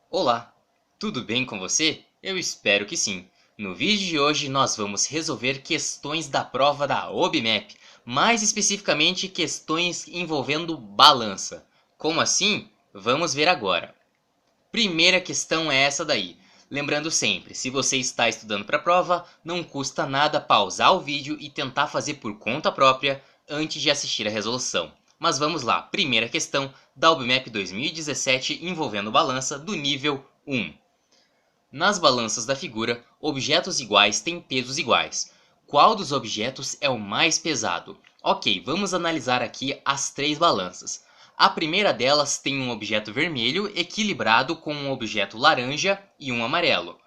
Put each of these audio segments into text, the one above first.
Olá, tudo bem com você? Eu espero que sim. No vídeo de hoje nós vamos resolver questões da prova da OBMAP, mais especificamente questões envolvendo balança. Como assim? Vamos ver agora. Primeira questão é essa daí. Lembrando sempre, se você está estudando para a prova, não custa nada pausar o vídeo e tentar fazer por conta própria antes de assistir a resolução. Mas vamos lá, primeira questão da OBMAP 2017 envolvendo balança do nível 1. Nas balanças da figura, objetos iguais têm pesos iguais. Qual dos objetos é o mais pesado? Ok, vamos analisar aqui as três balanças. A primeira delas tem um objeto vermelho equilibrado com um objeto laranja e um amarelo.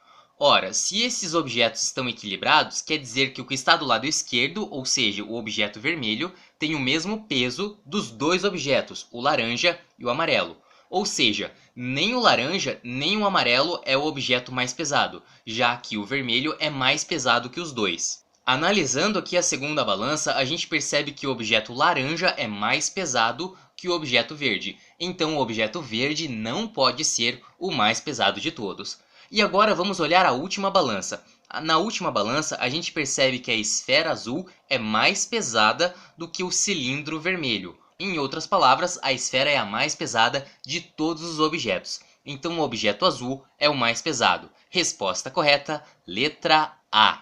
Ora, se esses objetos estão equilibrados, quer dizer que o que está do lado esquerdo, ou seja, o objeto vermelho, tem o mesmo peso dos dois objetos, o laranja e o amarelo. Ou seja, nem o laranja nem o amarelo é o objeto mais pesado, já que o vermelho é mais pesado que os dois. Analisando aqui a segunda balança, a gente percebe que o objeto laranja é mais pesado que o objeto verde, então o objeto verde não pode ser o mais pesado de todos. E agora vamos olhar a última balança. Na última balança, a gente percebe que a esfera azul é mais pesada do que o cilindro vermelho. Em outras palavras, a esfera é a mais pesada de todos os objetos. Então o objeto azul é o mais pesado. Resposta correta, letra A.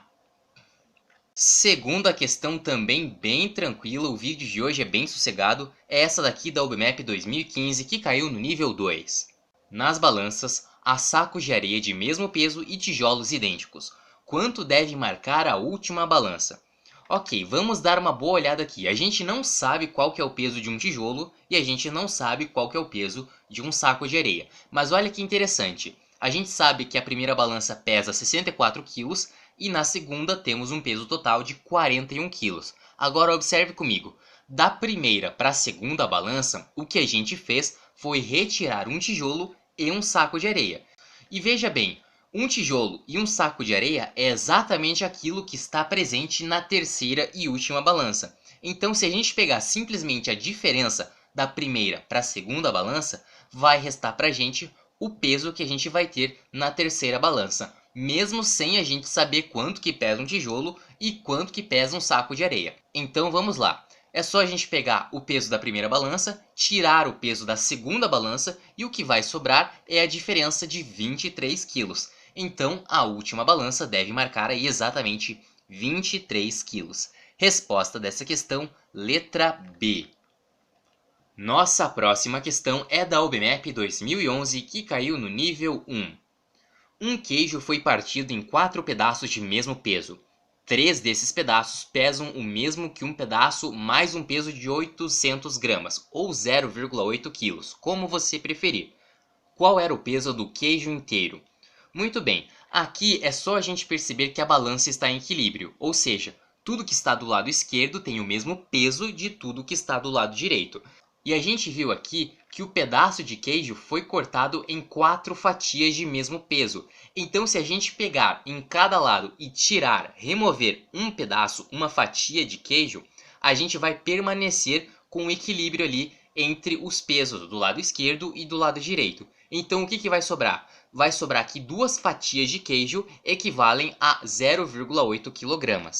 Segunda questão também bem tranquila, o vídeo de hoje é bem sossegado, é essa daqui da OBMAP 2015 que caiu no nível 2. Nas balanças, há sacos de areia de mesmo peso e tijolos idênticos. Quanto deve marcar a última balança? Ok, vamos dar uma boa olhada aqui. A gente não sabe qual que é o peso de um tijolo e a gente não sabe qual que é o peso de um saco de areia. Mas olha que interessante. A gente sabe que a primeira balança pesa 64 quilos e na segunda temos um peso total de 41 quilos. Agora observe comigo. Da primeira para a segunda balança, o que a gente fez foi retirar um tijolo e um saco de areia. E veja bem, um tijolo e um saco de areia é exatamente aquilo que está presente na terceira e última balança. Então, se a gente pegar simplesmente a diferença da primeira para a segunda balança, vai restar para a gente o peso que a gente vai ter na terceira balança, mesmo sem a gente saber quanto que pesa um tijolo e quanto que pesa um saco de areia. Então vamos lá. É só a gente pegar o peso da primeira balança, tirar o peso da segunda balança e o que vai sobrar é a diferença de 23 quilos. Então a última balança deve marcar aí exatamente 23 quilos. Resposta dessa questão, letra B. Nossa próxima questão é da OBMAP 2011 que caiu no nível 1. Um queijo foi partido em 4 pedaços de mesmo peso. 3 desses pedaços pesam o mesmo que um pedaço mais um peso de 800 gramas, ou 0,8 quilos, como você preferir. Qual era o peso do queijo inteiro? Muito bem, aqui é só a gente perceber que a balança está em equilíbrio, ou seja, tudo que está do lado esquerdo tem o mesmo peso de tudo que está do lado direito. E a gente viu aqui que o pedaço de queijo foi cortado em 4 fatias de mesmo peso. Então, se a gente pegar em cada lado e tirar, remover um pedaço, uma fatia de queijo, a gente vai permanecer com o equilíbrio ali entre os pesos do lado esquerdo e do lado direito. Então, o que vai sobrar? Vai sobrar que 2 fatias de queijo equivalem a 0,8 kg.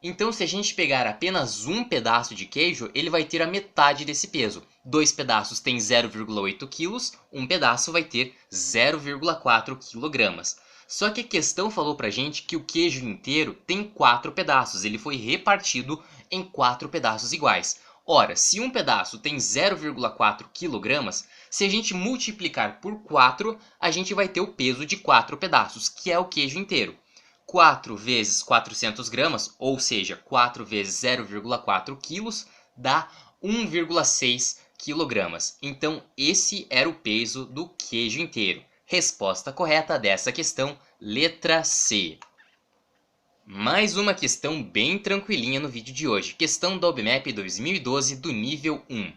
Então, se a gente pegar apenas um pedaço de queijo, ele vai ter a metade desse peso. 2 pedaços têm 0,8 kg, um pedaço vai ter 0,4 kg. Só que a questão falou pra gente que o queijo inteiro tem 4 pedaços, ele foi repartido em 4 pedaços iguais. Ora, se um pedaço tem 0,4 kg, se a gente multiplicar por 4, a gente vai ter o peso de 4 pedaços, que é o queijo inteiro. 4 vezes 400 gramas, ou seja, 4 vezes 0,4 quilos, dá 1,6 quilogramas. Então, esse era o peso do queijo inteiro. Resposta correta dessa questão, letra C. Mais uma questão bem tranquilinha no vídeo de hoje. Questão da OBMAP 2012 do nível 1.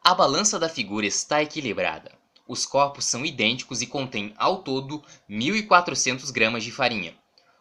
A balança da figura está equilibrada. Os copos são idênticos e contêm, ao todo, 1.400 gramas de farinha.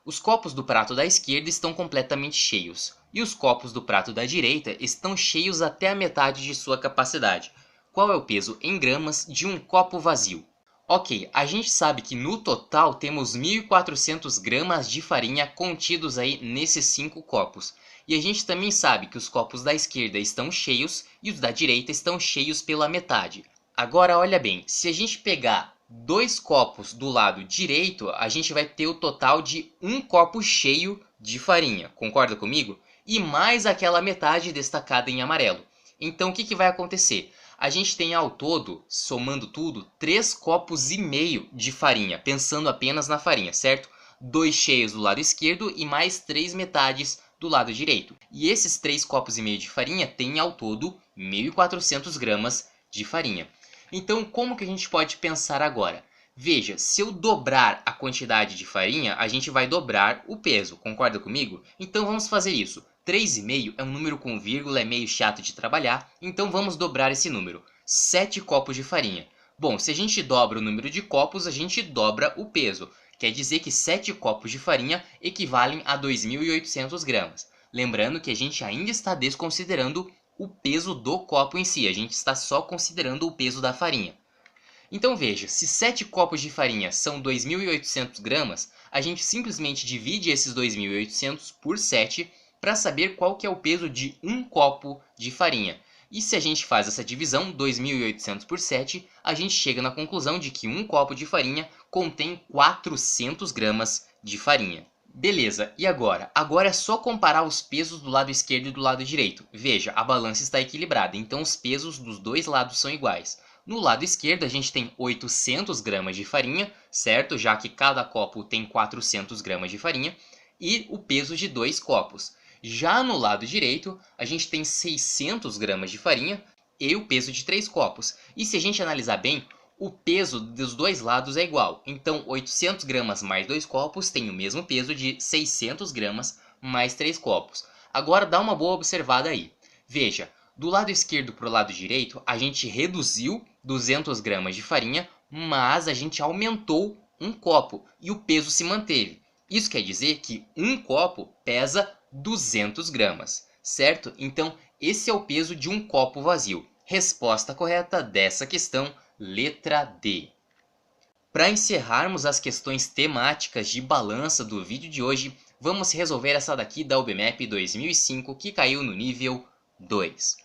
Os copos do prato da esquerda estão completamente cheios, e os copos do prato da direita estão cheios até a metade de sua capacidade. Qual é o peso em gramas de um copo vazio? Ok, a gente sabe que no total temos 1.400 gramas de farinha contidos aí nesses 5 copos. E a gente também sabe que os copos da esquerda estão cheios e os da direita estão cheios pela metade. Agora olha bem, se a gente pegar 2 copos do lado direito, a gente vai ter o total de 1 copo cheio de farinha, concorda comigo? E mais aquela metade destacada em amarelo. Então o que vai acontecer? A gente tem ao todo, somando tudo, 3 copos e meio de farinha, pensando apenas na farinha, certo? 2 cheios do lado esquerdo e mais 3 metades do lado direito. E esses 3 copos e meio de farinha têm ao todo 1.400 gramas de farinha. Então, como que a gente pode pensar agora? Veja, se eu dobrar a quantidade de farinha, a gente vai dobrar o peso, concorda comigo? Então vamos fazer isso. 3,5 é um número com vírgula, é meio chato de trabalhar, então vamos dobrar esse número. 7 copos de farinha. Bom, se a gente dobra o número de copos, a gente dobra o peso. Quer dizer que 7 copos de farinha equivalem a 2.800 gramas. Lembrando que a gente ainda está desconsiderando o peso do copo em si, a gente está só considerando o peso da farinha. Então veja, se 7 copos de farinha são 2.800 gramas, a gente simplesmente divide esses 2.800 por 7 para saber qual que é o peso de um copo de farinha. E se a gente faz essa divisão, 2.800 por 7, a gente chega na conclusão de que um copo de farinha contém 400 gramas de farinha. Beleza, e agora? Agora é só comparar os pesos do lado esquerdo e do lado direito. Veja, a balança está equilibrada, então os pesos dos dois lados são iguais. No lado esquerdo a gente tem 800 gramas de farinha, certo? Já que cada copo tem 400 gramas de farinha, e o peso de 2 copos. Já no lado direito, a gente tem 600 gramas de farinha e o peso de 3 copos. E se a gente analisar bem, o peso dos dois lados é igual. Então, 800 gramas mais 2 copos tem o mesmo peso de 600 gramas mais 3 copos. Agora dá uma boa observada aí. Veja, do lado esquerdo para o lado direito, a gente reduziu 200 gramas de farinha, mas a gente aumentou um copo e o peso se manteve. Isso quer dizer que um copo pesa 200 gramas, certo? Então, esse é o peso de um copo vazio. Resposta correta dessa questão, letra D. Para encerrarmos as questões temáticas de balança do vídeo de hoje, vamos resolver essa daqui da UBMAP 2005 que caiu no nível 2.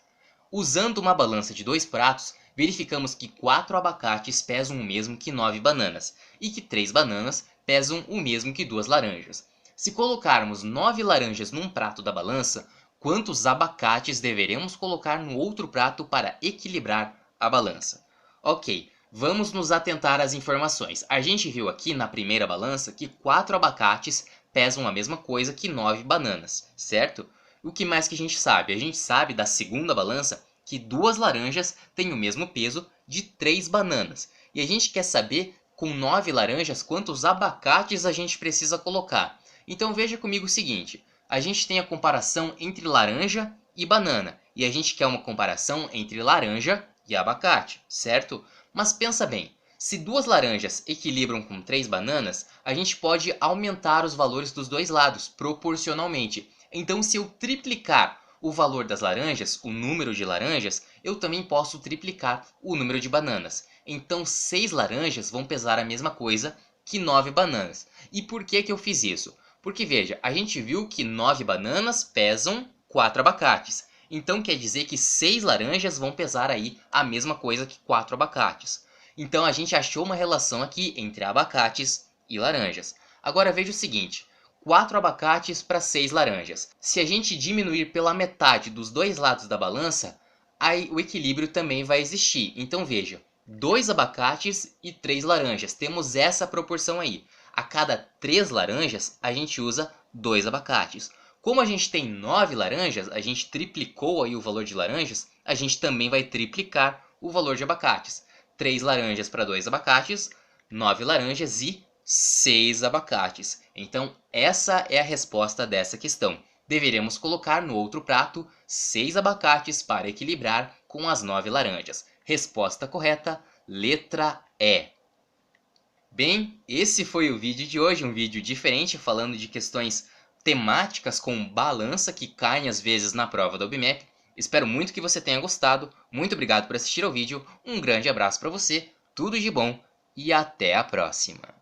Usando uma balança de 2 pratos, verificamos que 4 abacates pesam o mesmo que 9 bananas e que 3 bananas pesam o mesmo que 2 laranjas. Se colocarmos 9 laranjas num prato da balança, quantos abacates deveremos colocar no outro prato para equilibrar a balança? Ok, vamos nos atentar às informações. A gente viu aqui na primeira balança que 4 abacates pesam a mesma coisa que 9 bananas, certo? O que mais que a gente sabe? A gente sabe da segunda balança que 2 laranjas têm o mesmo peso de 3 bananas. E a gente quer saber, com 9 laranjas, quantos abacates a gente precisa colocar. Então veja comigo o seguinte, a gente tem a comparação entre laranja e banana. E a gente quer uma comparação entre laranja e abacate, certo? Mas pensa bem, se 2 laranjas equilibram com 3 bananas, a gente pode aumentar os valores dos dois lados, proporcionalmente. Então, se eu triplicar o valor das laranjas, o número de laranjas, eu também posso triplicar o número de bananas. Então, 6 laranjas vão pesar a mesma coisa que 9 bananas. E por que eu fiz isso? Porque, veja, a gente viu que 9 bananas pesam 4 abacates. Então, quer dizer que 6 laranjas vão pesar aí a mesma coisa que 4 abacates. Então, a gente achou uma relação aqui entre abacates e laranjas. Agora, veja o seguinte. 4 abacates para 6 laranjas. Se a gente diminuir pela metade dos dois lados da balança, aí o equilíbrio também vai existir. Então veja, 2 abacates e 3 laranjas. Temos essa proporção aí. A cada 3 laranjas, a gente usa 2 abacates. Como a gente tem 9 laranjas, a gente triplicou aí o valor de laranjas, a gente também vai triplicar o valor de abacates. 3 laranjas para 2 abacates, 9 laranjas e 6 abacates. Então, essa é a resposta dessa questão. Deveremos colocar no outro prato 6 abacates para equilibrar com as 9 laranjas. Resposta correta, letra E. Bem, esse foi o vídeo de hoje, um vídeo diferente falando de questões temáticas com balança que caem às vezes na prova da UBMAP. Espero muito que você tenha gostado. Muito obrigado por assistir ao vídeo. Um grande abraço para você, tudo de bom e até a próxima!